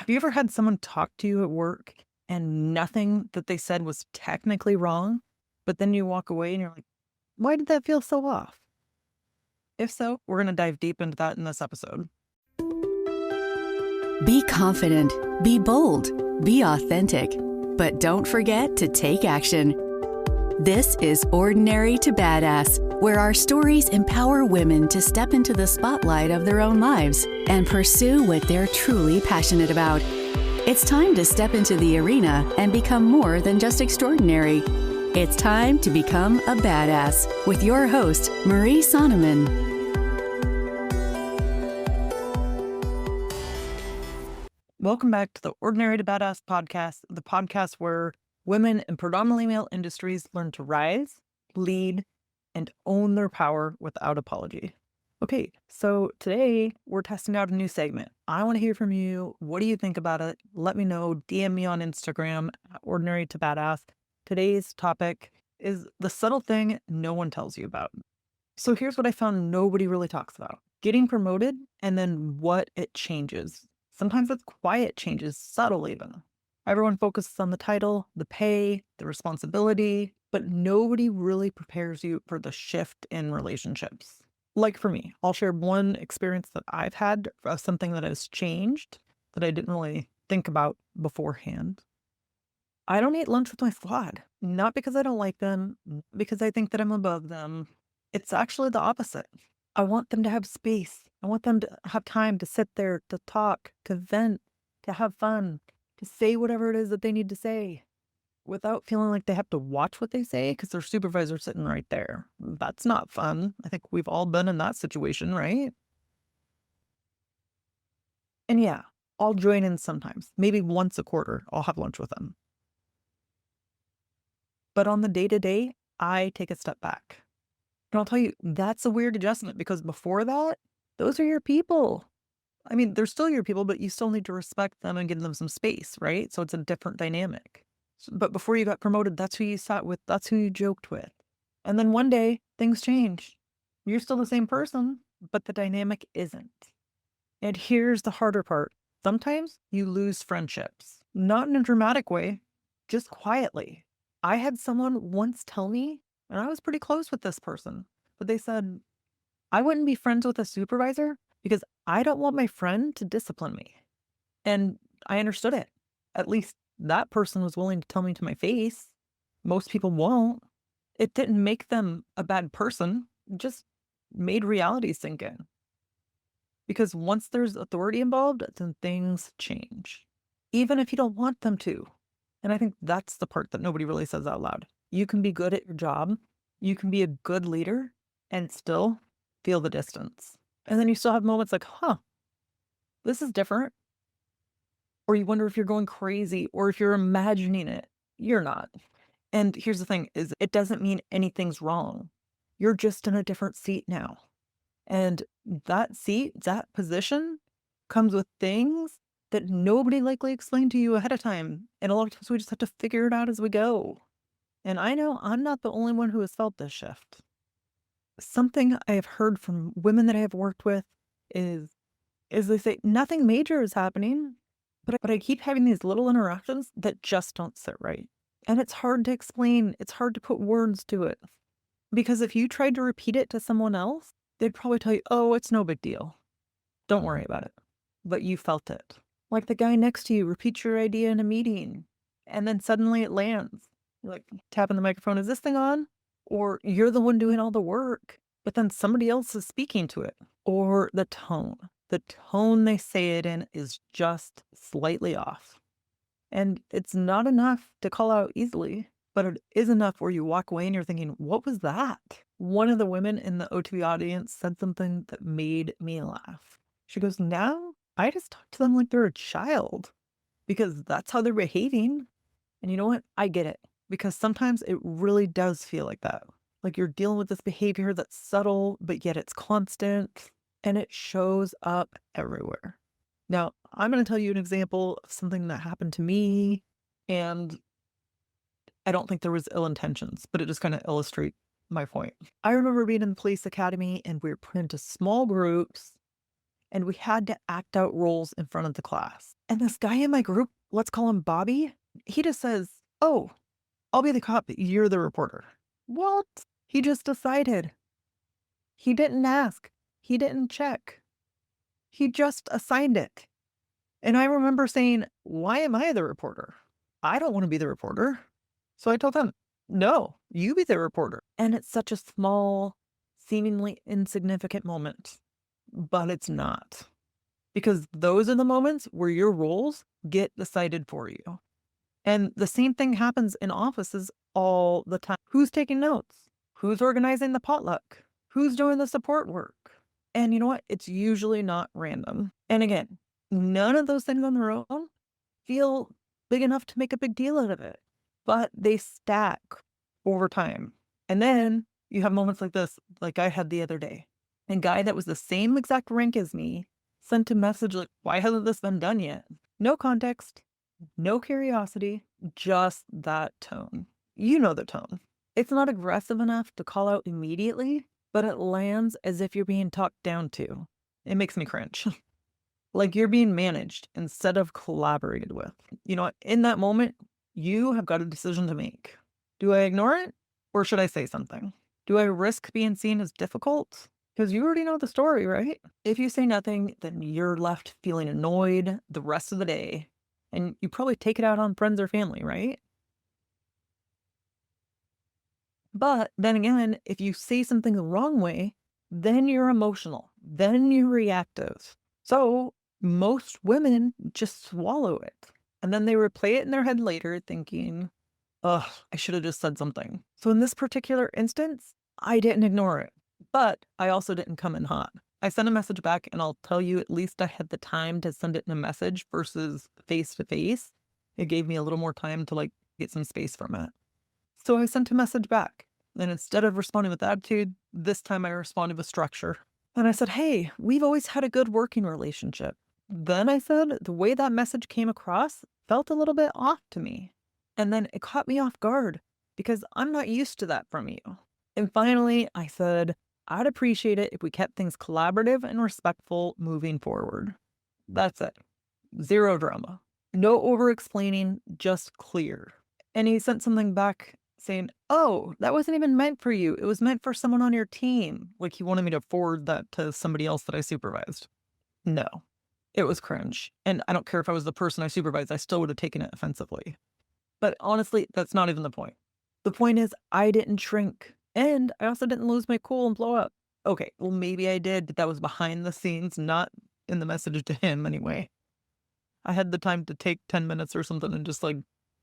Have you ever had someone talk to you at work and nothing that they said was technically wrong, but then you walk away and you're like, why did that feel so off? If so, we're going to dive deep into that in this episode. Be confident, be bold, be authentic, but don't forget to take action. This is Ordinary to Badass, where our stories empower women to step into the spotlight of their own lives and pursue what they're truly passionate about. It's time to step into the arena and become more than just extraordinary. It's time to become a badass with your host, Marie Sonneman. Welcome back to the Ordinary to Badass podcast, the podcast where women in predominantly male industries learn to rise, lead, and own their power without apology. Okay, so today we're testing out a new segment. I want to hear from you. What do you think about it? Let me know. DM me on Instagram at Ordinary to Badass. Today's topic is the subtle thing no one tells you about. So here's what I found nobody really talks about: getting promoted and then what it changes. Sometimes it's quiet changes, subtle even. Everyone focuses on the title, the pay, the responsibility, but nobody really prepares you for the shift in relationships. Like for me, I'll share one experience that I've had of something that has changed that I didn't really think about beforehand. I don't eat lunch with my squad, not because I don't like them, not because I think that I'm above them. It's actually the opposite. I want them to have space. I want them to have time to sit there, to talk, to vent, to have fun, to say whatever it is that they need to say without feeling like they have to watch what they say because their supervisor's sitting right there. That's not fun. I think we've all been in that situation, right? And yeah, I'll join in sometimes. Maybe once a quarter, I'll have lunch with them. But on the day-to-day, I take a step back. And I'll tell you, that's a weird adjustment because before that, those are your people. I mean, they're still your people, but you still need to respect them and give them some space, right? So it's a different dynamic. But before you got promoted, that's who you sat with, that's who you joked with. And then one day, things change. You're still the same person, but the dynamic isn't. And here's the harder part. Sometimes you lose friendships, not in a dramatic way, just quietly. I had someone once tell me, and I was pretty close with this person, but they said, I wouldn't be friends with a supervisor because I don't want my friend to discipline me. And I understood it. At least that person was willing to tell me to my face. Most people won't. It didn't make them a bad person, it just made reality sink in. Because once there's authority involved, then things change, even if you don't want them to. And I think that's the part that nobody really says out loud. You can be good at your job, you can be a good leader, and still feel the distance. And then you still have moments like, this is different. Or you wonder if you're going crazy or if you're imagining it. You're not. And here's the thing is it doesn't mean anything's wrong. You're just in a different seat now. And that seat, that position comes with things that nobody likely explained to you ahead of time. And a lot of times we just have to figure it out as we go. And I know I'm not the only one who has felt this shift. Something I have heard from women that I have worked with is they say nothing major is happening, but I keep having these little interactions that just don't sit right. And it's hard to explain. It's hard to put words to it. Because if you tried to repeat it to someone else, they'd probably tell you, oh, it's no big deal. Don't worry about it. But you felt it. Like the guy next to you repeats your idea in a meeting, and then suddenly it lands. You're like tapping the microphone, is this thing on? Or you're the one doing all the work, but then somebody else is speaking to it. Or the tone. The tone they say it in is just slightly off. And it's not enough to call out easily, but it is enough where you walk away and you're thinking, what was that? One of the women in the OTB audience said something that made me laugh. She goes, now I just talk to them like they're a child because that's how they're behaving. And you know what? I get it because sometimes it really does feel like that. Like you're dealing with this behavior that's subtle, but yet it's constant and it shows up everywhere. Now, I'm going to tell you an example of something that happened to me, and I don't think there was ill intentions, but it just kind of illustrates my point. I remember being in the police academy and we were put into small groups, and we had to act out roles in front of the class. And this guy in my group, let's call him Bobby, he just says, "Oh, I'll be the cop, you're the reporter." What? He just decided. He didn't ask. He didn't check. He just assigned it. And I remember saying, "Why am I the reporter? I don't want to be the reporter." So I told him, "No, you be the reporter." And it's such a small, seemingly insignificant moment, but it's not. Because those are the moments where your roles get decided for you. And the same thing happens in offices all the time. Who's taking notes? Who's organizing the potluck? Who's doing the support work? And you know what? It's usually not random. And again, none of those things on their own feel big enough to make a big deal out of it, but they stack over time. And then you have moments like this, like I had the other day. A guy that was the same exact rank as me sent a message like, "Why hasn't this been done yet?" No context, no curiosity, just that tone. You know the tone. It's not aggressive enough to call out immediately, but it lands as if you're being talked down to. It makes me cringe. Like you're being managed instead of collaborated with. You know what? In that moment, you have got a decision to make. Do I ignore it or should I say something? Do I risk being seen as difficult? Because you already know the story, right? If you say nothing, then you're left feeling annoyed the rest of the day. And you probably take it out on friends or family, right? But then again, if you say something the wrong way, then you're emotional, then you're reactive. So most women just swallow it. And then they replay it in their head later thinking, "Ugh, I should have just said something." So in this particular instance, I didn't ignore it, but I also didn't come in hot. I sent a message back and I'll tell you, at least I had the time to send it in a message versus face to face. It gave me a little more time to like get some space from it. So I sent a message back. And instead of responding with attitude, this time I responded with structure. And I said, "Hey, we've always had a good working relationship." Then I said, the way that message came across felt a little bit off to me. And then it caught me off guard because I'm not used to that from you. And finally, I said, "I'd appreciate it if we kept things collaborative and respectful moving forward." That's it. Zero drama. No over explaining, just clear. And he sent something back saying, "Oh, that wasn't even meant for you. It was meant for someone on your team." Like he wanted me to forward that to somebody else that I supervised. No, it was cringe. And I don't care if I was the person I supervised, I still would have taken it offensively. But honestly, that's not even the point. The point is, I didn't shrink. And I also didn't lose my cool and blow up. Okay, well, maybe I did, but that was behind the scenes, not in the message to him anyway. I had the time to take 10 minutes or something and just like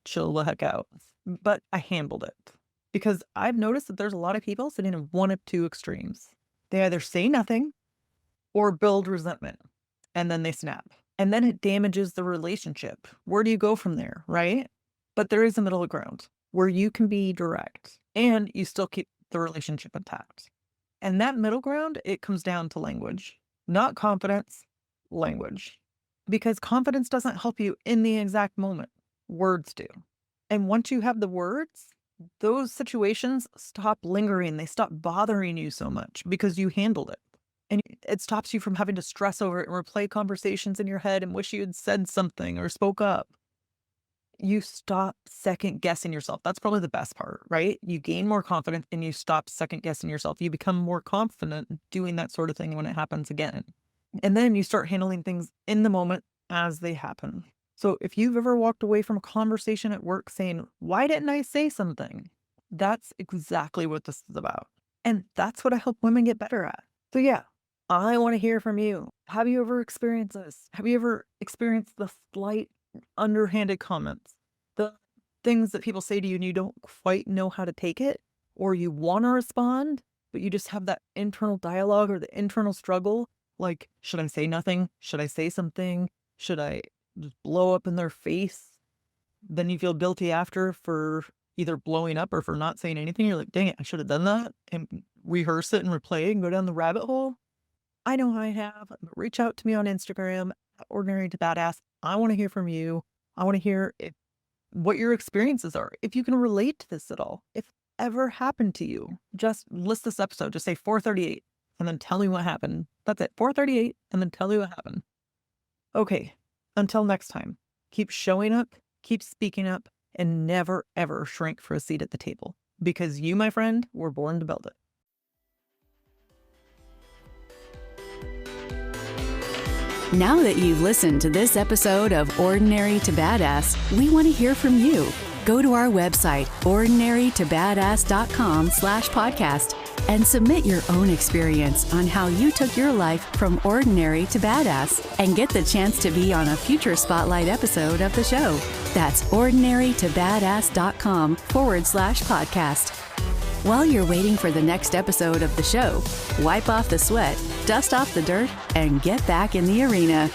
chill the heck out. But I handled it because I've noticed that there's a lot of people sitting in one of two extremes. They either say nothing or build resentment and then they snap. And then it damages the relationship. Where do you go from there, right? But there is a middle ground where you can be direct and you still keep the relationship intact. And that middle ground, it comes down to language, not confidence, language. Because confidence doesn't help you in the exact moment. Words do. And once you have the words, those situations stop lingering. They stop bothering you so much because you handled it. And it stops you from having to stress over it and replay conversations in your head and wish you had said something or spoke up. You stop second guessing yourself. That's probably the best part, right? You gain more confidence and you stop second guessing yourself. You become more confident doing that sort of thing when it happens again. And then you start handling things in the moment as they happen. So if you've ever walked away from a conversation at work saying, "Why didn't I say something?" That's exactly what this is about. And that's what I help women get better at. So yeah, I want to hear from you. Have you ever experienced this? Have you ever experienced the slight underhanded comments? The things that people say to you and you don't quite know how to take it? Or you want to respond, but you just have that internal dialogue or the internal struggle? Like, should I say nothing? Should I say something? Should I just blow up in their face? Then you feel guilty after for either blowing up or for not saying anything. You're like, dang it, I should have done that and rehearse it and replay it and go down the rabbit hole. I know I have. Reach out to me on Instagram, ordinary to badass. I want to hear from you. I want to hear what your experiences are. If you can relate to this at all, if ever happened to you, just list this episode. Just say 438 and then tell me what happened. That's it, 4:38, and then tell me what happened. Okay, until next time, keep showing up, keep speaking up, and never, ever shrink for a seat at the table. Because you, my friend, were born to build it. Now that you've listened to this episode of Ordinary to Badass, we want to hear from you. Go to our website, ordinarytobadass.com/podcast, and submit your own experience on how you took your life from ordinary to badass and get the chance to be on a future Spotlight episode of the show. That's ordinarytobadass.com/podcast. While you're waiting for the next episode of the show, wipe off the sweat, dust off the dirt, and get back in the arena.